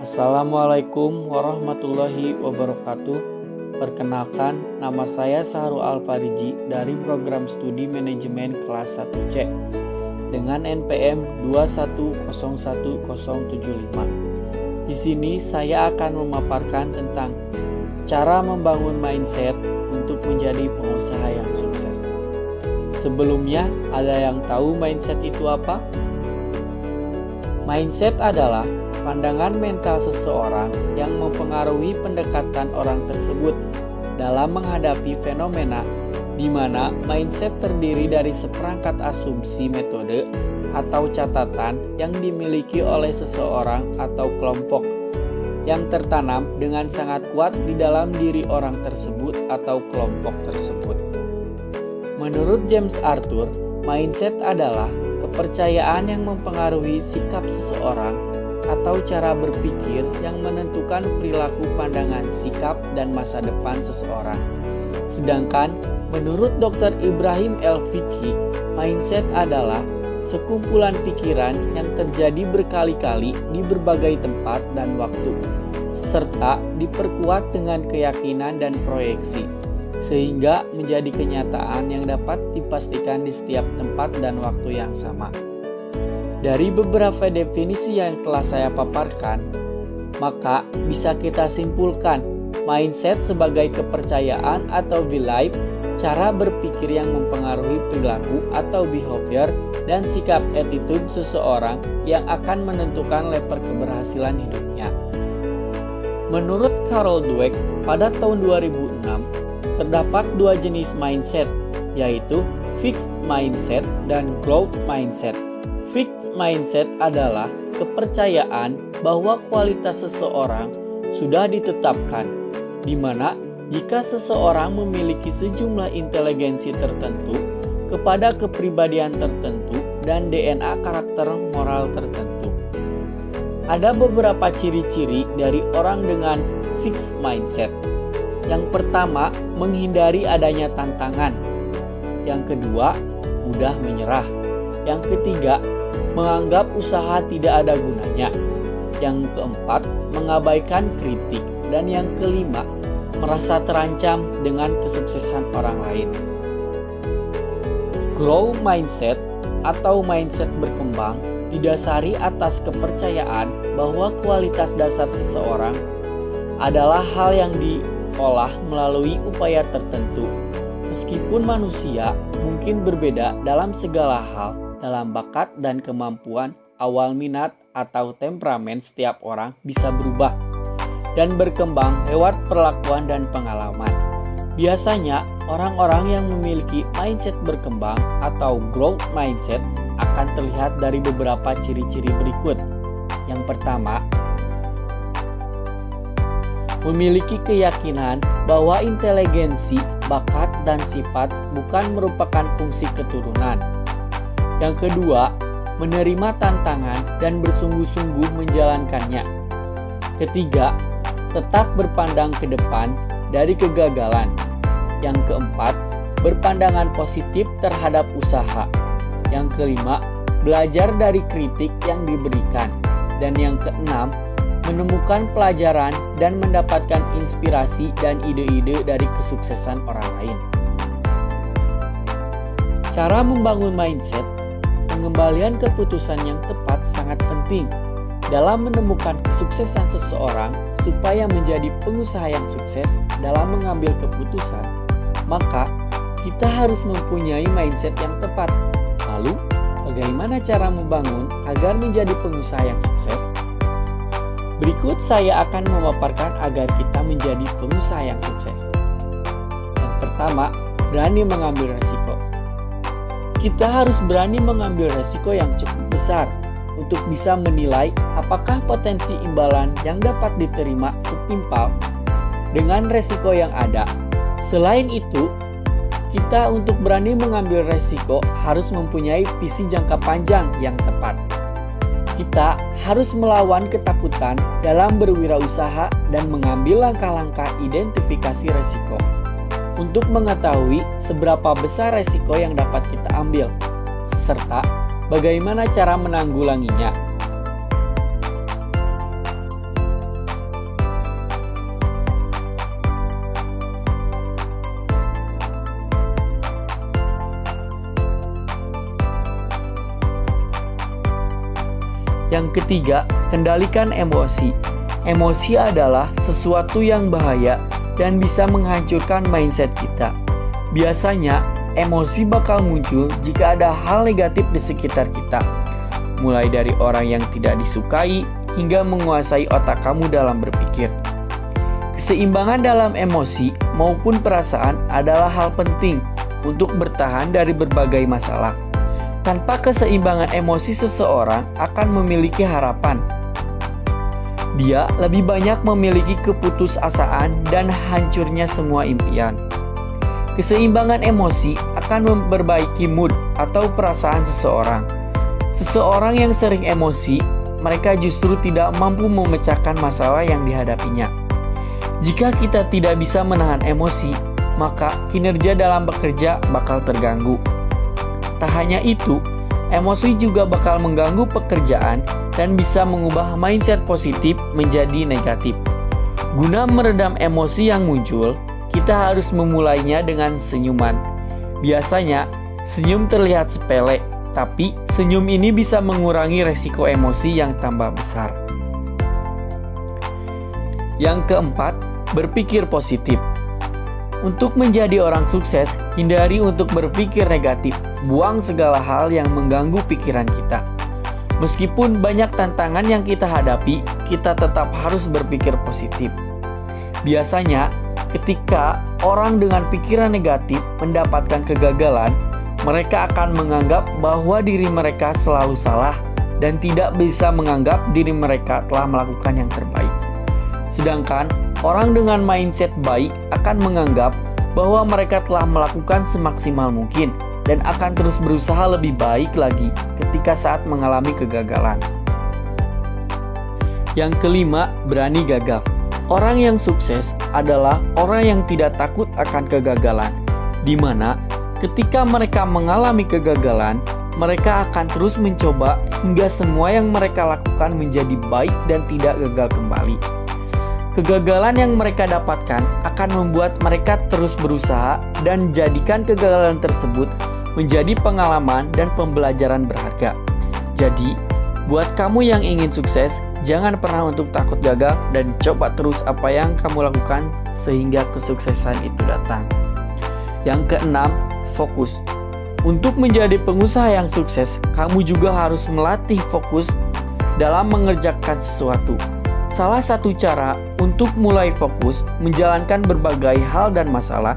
Assalamualaikum warahmatullahi wabarakatuh. Perkenalkan, nama saya Sahrul Alfariji dari program studi manajemen kelas 1C dengan NPM 2101075. Di sini saya akan memaparkan tentang cara membangun mindset untuk menjadi pengusaha yang sukses. Sebelumnya, ada yang tahu mindset itu apa? Mindset adalah pandangan mental seseorang yang mempengaruhi pendekatan orang tersebut dalam menghadapi fenomena di mana mindset terdiri dari seperangkat asumsi metode atau catatan yang dimiliki oleh seseorang atau kelompok yang tertanam dengan sangat kuat di dalam diri orang tersebut atau kelompok tersebut. Menurut James Arthur, mindset adalah kepercayaan yang mempengaruhi sikap seseorang atau cara berpikir yang menentukan perilaku, pandangan, sikap, dan masa depan seseorang. Sedangkan menurut Dr. Ibrahim El-Fiqhi, mindset adalah sekumpulan pikiran yang terjadi berkali-kali di berbagai tempat dan waktu, serta diperkuat dengan keyakinan dan proyeksi, sehingga menjadi kenyataan yang dapat dipastikan di setiap tempat dan waktu yang sama. Dari beberapa definisi yang telah saya paparkan, maka bisa kita simpulkan mindset sebagai kepercayaan atau belief, cara berpikir yang mempengaruhi perilaku atau behavior dan sikap attitude seseorang yang akan menentukan level keberhasilan hidupnya. Menurut Carol Dweck, pada tahun 2006, terdapat dua jenis mindset, yaitu fixed mindset dan growth mindset. Fixed mindset adalah kepercayaan bahwa kualitas seseorang sudah ditetapkan, di mana jika seseorang memiliki sejumlah inteligensi tertentu kepada kepribadian tertentu dan DNA karakter moral tertentu. Ada beberapa ciri-ciri dari orang dengan fixed mindset. Yang pertama, menghindari adanya tantangan. Yang kedua, mudah menyerah. Yang ketiga, menganggap usaha tidak ada gunanya. Yang keempat, mengabaikan kritik. Dan yang kelima, merasa terancam dengan kesuksesan orang lain. Growth mindset atau mindset berkembang didasari atas kepercayaan bahwa kualitas dasar seseorang adalah hal yang diolah melalui upaya tertentu. Meskipun manusia mungkin berbeda dalam segala hal, dalam bakat dan kemampuan, awal minat atau temperamen setiap orang bisa berubah dan berkembang lewat perlakuan dan pengalaman. Biasanya, orang-orang yang memiliki mindset berkembang atau growth mindset akan terlihat dari beberapa ciri-ciri berikut. Yang pertama, memiliki keyakinan bahwa inteligensi, bakat, dan sifat bukan merupakan fungsi keturunan. Yang kedua, menerima tantangan dan bersungguh-sungguh menjalankannya. Ketiga, tetap berpandang ke depan dari kegagalan. Yang keempat, berpandangan positif terhadap usaha. Yang kelima, belajar dari kritik yang diberikan. Dan yang keenam, menemukan pelajaran dan mendapatkan inspirasi dan ide-ide dari kesuksesan orang lain. Cara membangun mindset, pengembalian keputusan yang tepat sangat penting dalam menemukan kesuksesan seseorang. Supaya menjadi pengusaha yang sukses dalam mengambil keputusan, maka kita harus mempunyai mindset yang tepat. Lalu, bagaimana cara membangun agar menjadi pengusaha yang sukses? Berikut saya akan memaparkan agar kita menjadi pengusaha yang sukses. Yang pertama, berani mengambil resiko. Kita harus berani mengambil resiko yang cukup besar untuk bisa menilai apakah potensi imbalan yang dapat diterima setimpal dengan resiko yang ada. Selain itu, kita untuk berani mengambil resiko harus mempunyai visi jangka panjang yang tepat. Kita harus melawan ketakutan dalam berwirausaha dan mengambil langkah-langkah identifikasi resiko untuk mengetahui seberapa besar resiko yang dapat kita ambil, serta bagaimana cara menanggulanginya. Yang ketiga, kendalikan emosi. Emosi adalah sesuatu yang bahaya dan bisa menghancurkan mindset kita. Biasanya, emosi bakal muncul jika ada hal negatif di sekitar kita, mulai dari orang yang tidak disukai hingga menguasai otak kamu dalam berpikir. Keseimbangan dalam emosi maupun perasaan adalah hal penting untuk bertahan dari berbagai masalah. Tanpa keseimbangan emosi, seseorang akan memiliki harapan. Dia lebih banyak memiliki keputusasaan dan hancurnya semua impian. Keseimbangan emosi akan memperbaiki mood atau perasaan seseorang. Seseorang yang sering emosi, mereka justru tidak mampu memecahkan masalah yang dihadapinya. Jika kita tidak bisa menahan emosi, maka kinerja dalam bekerja bakal terganggu. Tak hanya itu, emosi juga bakal mengganggu pekerjaan dan bisa mengubah mindset positif menjadi negatif. Guna meredam emosi yang muncul, kita harus memulainya dengan senyuman. Biasanya, senyum terlihat sepele, tapi senyum ini bisa mengurangi resiko emosi yang tambah besar. Yang keempat, berpikir positif. Untuk menjadi orang sukses, hindari untuk berpikir negatif. Buang segala hal yang mengganggu pikiran kita. Meskipun banyak tantangan yang kita hadapi, kita tetap harus berpikir positif. Biasanya, ketika orang dengan pikiran negatif mendapatkan kegagalan, mereka akan menganggap bahwa diri mereka selalu salah dan tidak bisa menganggap diri mereka telah melakukan yang terbaik. Sedangkan orang dengan mindset baik akan menganggap bahwa mereka telah melakukan semaksimal mungkin dan akan terus berusaha lebih baik lagi ketika saat mengalami kegagalan. Yang kelima, berani gagal. Orang yang sukses adalah orang yang tidak takut akan kegagalan, di mana ketika mereka mengalami kegagalan, mereka akan terus mencoba hingga semua yang mereka lakukan menjadi baik dan tidak gagal kembali. Kegagalan yang mereka dapatkan akan membuat mereka terus berusaha dan jadikan kegagalan tersebut menjadi pengalaman dan pembelajaran berharga. Jadi, buat kamu yang ingin sukses, jangan pernah untuk takut gagal dan coba terus apa yang kamu lakukan sehingga kesuksesan itu datang. Yang keenam, fokus. Untuk menjadi pengusaha yang sukses, kamu juga harus melatih fokus dalam mengerjakan sesuatu. Salah satu cara untuk mulai fokus menjalankan berbagai hal dan masalah,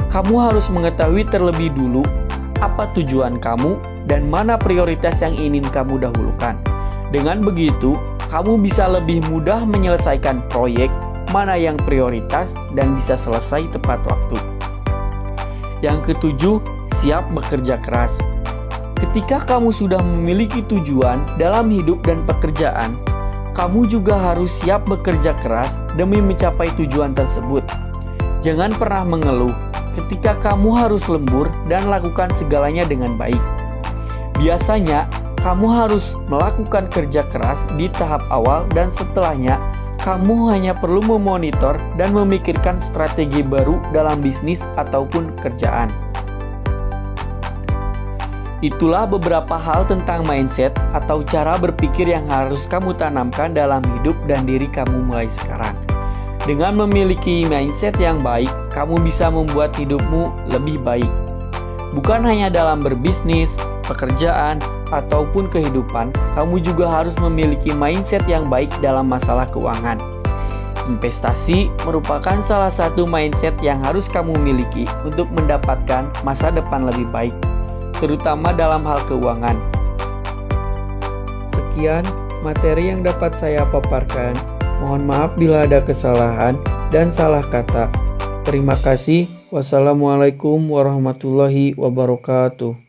kamu harus mengetahui terlebih dulu apa tujuan kamu dan mana prioritas yang ingin kamu dahulukan. Dengan begitu, kamu bisa lebih mudah menyelesaikan proyek mana yang prioritas dan bisa selesai tepat waktu. Yang ketujuh, siap bekerja keras. Ketika kamu sudah memiliki tujuan dalam hidup dan pekerjaan, kamu juga harus siap bekerja keras demi mencapai tujuan tersebut. Jangan pernah mengeluh ketika kamu harus lembur dan lakukan segalanya dengan baik. Biasanya, kamu harus melakukan kerja keras di tahap awal dan setelahnya, kamu hanya perlu memonitor dan memikirkan strategi baru dalam bisnis ataupun kerjaan. Itulah beberapa hal tentang mindset atau cara berpikir yang harus kamu tanamkan dalam hidup dan diri kamu mulai sekarang. Dengan memiliki mindset yang baik, kamu bisa membuat hidupmu lebih baik. Bukan hanya dalam berbisnis, pekerjaan, ataupun kehidupan, kamu juga harus memiliki mindset yang baik dalam masalah keuangan. Investasi merupakan salah satu mindset yang harus kamu miliki untuk mendapatkan masa depan lebih baik, terutama dalam hal keuangan. Sekian materi yang dapat saya paparkan. Mohon maaf bila ada kesalahan dan salah kata. Terima kasih. Wassalamualaikum warahmatullahi wabarakatuh.